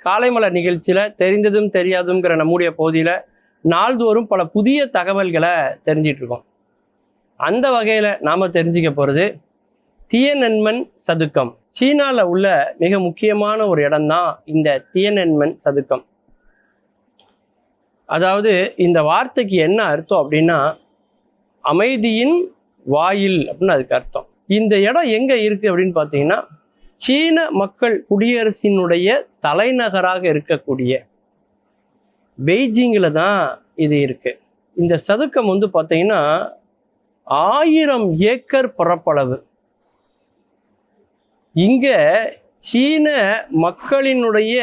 காலைமலர் நிகழ்ச்சியில் தெரிந்ததும் தெரியாதுங்கிற நம்முடைய பகுதியில் நாள்தோறும் பல புதிய தகவல்களை தெரிஞ்சிட்டு இருக்கோம். அந்த வகையில் நாம் தெரிஞ்சுக்க போகிறது தியனன்மென் சதுக்கம். சீனாவில் உள்ள மிக முக்கியமான ஒரு இடம்தான் இந்த தியனன்மென் சதுக்கம். அதாவது இந்த வார்த்தைக்கு என்ன அர்த்தம் அப்படின்னா அமைதியின் வாயில் அப்படின்னு அதுக்கு அர்த்தம். இந்த இடம் எங்கே இருக்குது அப்படின்னு பார்த்தீங்கன்னா சீன மக்கள் குடியரசினுடைய தலைநகராக இருக்கக்கூடிய பெய்ஜிங்கில் தான் இது இருக்குது. இந்த சதுக்கம் வந்து பார்த்தீங்கன்னா 1000 ஏக்கர் பரப்பளவு. இங்கே சீன மக்களினுடைய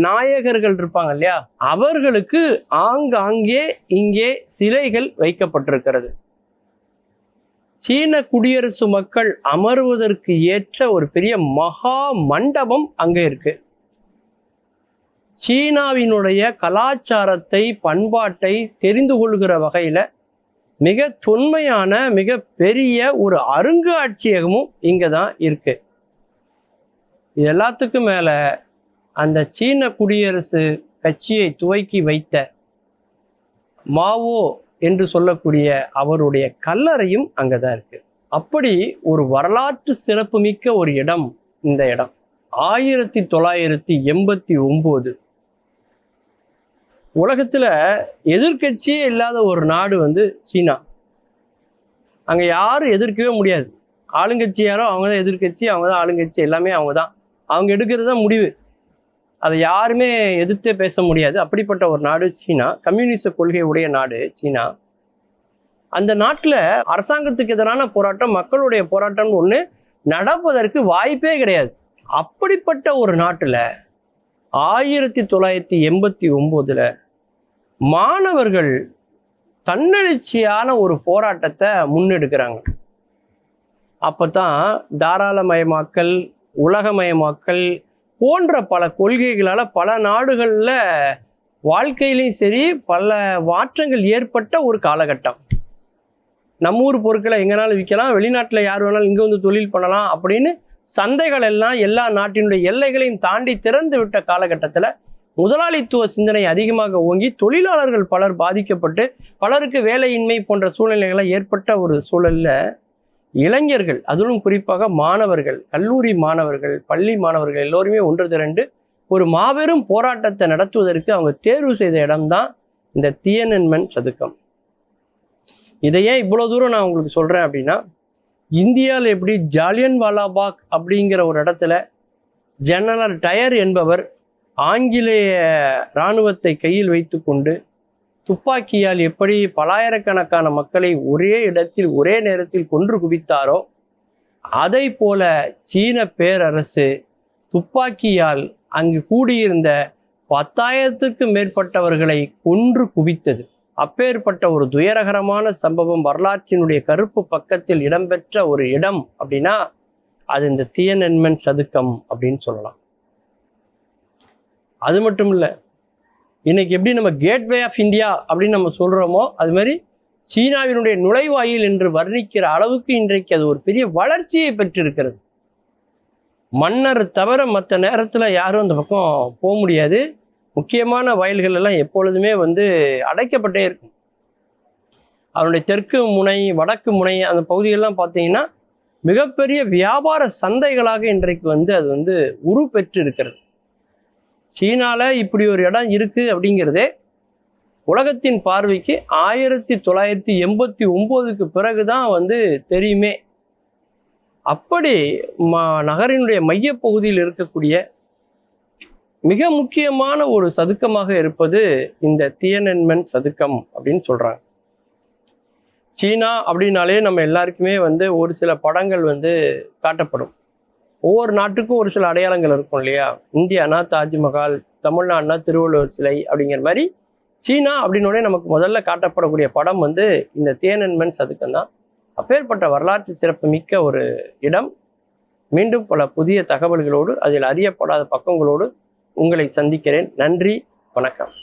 நாயகர்கள் இருப்பாங்க இல்லையா, அவர்களுக்கு ஆங்காங்கே இங்கே சிலைகள் வைக்கப்பட்டிருக்கிறது. சீன குடியரசு மக்கள் அமர்வதற்கு ஏற்ற ஒரு பெரிய மகா மண்டபம் அங்கே இருக்கு. சீனாவினுடைய கலாச்சாரத்தை பண்பாட்டை தெரிந்து கொள்கிற வகையில் மிக தொன்மையான மிக பெரிய ஒரு அருங்காட்சியகமும் இங்கே தான் இருக்கு. இது எல்லாத்துக்கும் மேலே அந்த சீன குடியரசு கட்சியை துவக்கி வைத்த மாவோ என்று சொல்லக்கூடிய அவருடைய கல்லறையும் அங்கே தான் இருக்கு. அப்படி ஒரு வரலாற்று சிறப்புமிக்க ஒரு இடம் இந்த இடம். 1989 உலகத்தில் எதிர்கட்சியே இல்லாத ஒரு நாடு வந்து சீனா. அங்கே யாரும் எதிர்க்கவே முடியாது. ஆளுங்கட்சி யாரோ அவங்க தான் எதிர்கட்சி, அவங்க தான் ஆளுங்கட்சி, எல்லாமே அவங்க தான். அவங்க எடுக்கிறது தான் முடிவு. அதை யாருமே எதிர்த்தே பேச முடியாது. அப்படிப்பட்ட ஒரு நாடு சீனா. கம்யூனிச கொள்கை உடைய நாடு சீனா. அந்த நாட்டில் அரசாங்கத்துக்கு எதிரான போராட்டம், மக்களுடைய போராட்டம்னு ஒன்று நடப்பதற்கு வாய்ப்பே கிடையாது. அப்படிப்பட்ட ஒரு நாட்டில் 1989 மாணவர்கள் தன்னெழுச்சியான ஒரு போராட்டத்தை முன்னெடுக்கிறாங்க. அப்போ தான் தாராளமயமாக்கல், உலகமயமாக்கல் போன்ற பல கொள்கைகளால் பல நாடுகளில் வாழ்க்கையிலையும் சரி பல மாற்றங்கள் ஏற்பட்ட ஒரு காலகட்டம். நம்ம ஊர் பொருட்களை எங்கேனாலும் விற்கலாம், வெளிநாட்டில் யார் வேணாலும் இங்கே வந்து தொழில் பண்ணலாம் அப்படின்னு சந்தைகள் எல்லாம் எல்லா நாட்டினுடைய எல்லைகளையும் தாண்டி திறந்து விட்ட காலகட்டத்தில் முதலாளித்துவ சிந்தனை அதிகமாக ஓங்கி தொழிலாளர்கள் பலர் பாதிக்கப்பட்டு பலருக்கு வேலையின்மை போன்ற சூழ்நிலைகளை ஏற்பட்ட ஒரு சூழலில் இளைஞர்கள், அதிலும் குறிப்பாக மாணவர்கள், கல்லூரி மாணவர்கள், பள்ளி மாணவர்கள் எல்லோருமே ஒன்று திரண்டு ஒரு மாபெரும் போராட்டத்தை நடத்துவதற்கு அவங்க தேர்வு செய்த இடம்தான் இந்த தியனன்மென் சதுக்கம். இதையே இவ்வளோ தூரம் நான் உங்களுக்கு சொல்கிறேன் அப்படின்னா, இந்தியாவில் எப்படி ஜாலியன்வாலாபாக் அப்படிங்கிற ஒரு இடத்துல ஜெனரல் டயர் என்பவர் ஆங்கிலேய இராணுவத்தை கையில் வைத்து கொண்டு துப்பாக்கியால் எப்படி பலாயிரக்கணக்கான மக்களை ஒரே இடத்தில் ஒரே நேரத்தில் கொன்று குவித்தாரோ, அதை போல சீன பேரரசு துப்பாக்கியால் அங்கு கூடியிருந்த 10,000க்கும் மேற்பட்டவர்களை கொன்று குவித்தது. அப்பேற்பட்ட ஒரு துயரகரமான சம்பவம் வரலாற்றினுடைய கருப்பு பக்கத்தில் இடம்பெற்ற ஒரு இடம் அப்படின்னா அது இந்த தியனன்மென் சதுக்கம் அப்படின்னு சொல்லலாம். அது மட்டும் இல்லை, இன்னைக்கு எப்படி நம்ம கேட்வே ஆஃப் இந்தியா அப்படின்னு நம்ம சொல்கிறோமோ அது மாதிரி சீனாவினுடைய நுழைவாயில் என்று வர்ணிக்கிற அளவுக்கு இன்றைக்கு அது ஒரு பெரிய வளர்ச்சியை பெற்றிருக்கிறது. மன்னர் தவிர மற்ற நேரத்தில் யாரும் அந்த பக்கம் போக முடியாது. முக்கியமான வயல்கள் எல்லாம் எப்பொழுதுமே வந்து அடைக்கப்பட்டே இருக்கும். அதனுடைய தெற்கு முனை, வடக்கு முனை அந்த பகுதிகளெலாம் பார்த்தீங்கன்னா மிகப்பெரிய வியாபார சந்தைகளாக இன்றைக்கு வந்து அது வந்து உரு பெற்று இருக்கிறது. சீனாவில் இப்படி ஒரு இடம் இருக்குது அப்படிங்கிறதே உலகத்தின் பார்வைக்கு 1989க்கு பிறகு தான் வந்து தெரியுமே. அப்படி நகரினுடைய மையப்பகுதியில் இருக்கக்கூடிய மிக முக்கியமான ஒரு சதுக்கமாக இருப்பது இந்த தியனன்மென் சதுக்கம் அப்படின்னு சொல்கிறாங்க. சீனா அப்படின்னாலே நம்ம எல்லாருக்குமே வந்து ஒரு சில படங்கள் வந்து காட்டப்படும். ஒவ்வொரு நாட்டுக்கும் ஒரு சில அடையாளங்கள் இருக்கும் இல்லையா. இந்தியானா தாஜ்மஹால், தமிழ்நாடுனா திருவள்ளுவர் சிலை அப்படிங்கிற மாதிரி சீனா அப்படின்னோடனே நமக்கு முதல்ல காட்டப்படக்கூடிய படம் வந்து இந்த தியனன்மென் சதுக்கம் தான். அப்பேற்பட்ட வரலாற்று சிறப்பு மிக்க ஒரு இடம். மீண்டும் பல புதிய தகவல்களோடு, அதில் அறியப்படாத பக்கங்களோடு உங்களை சந்திக்கிறேன். நன்றி, வணக்கம்.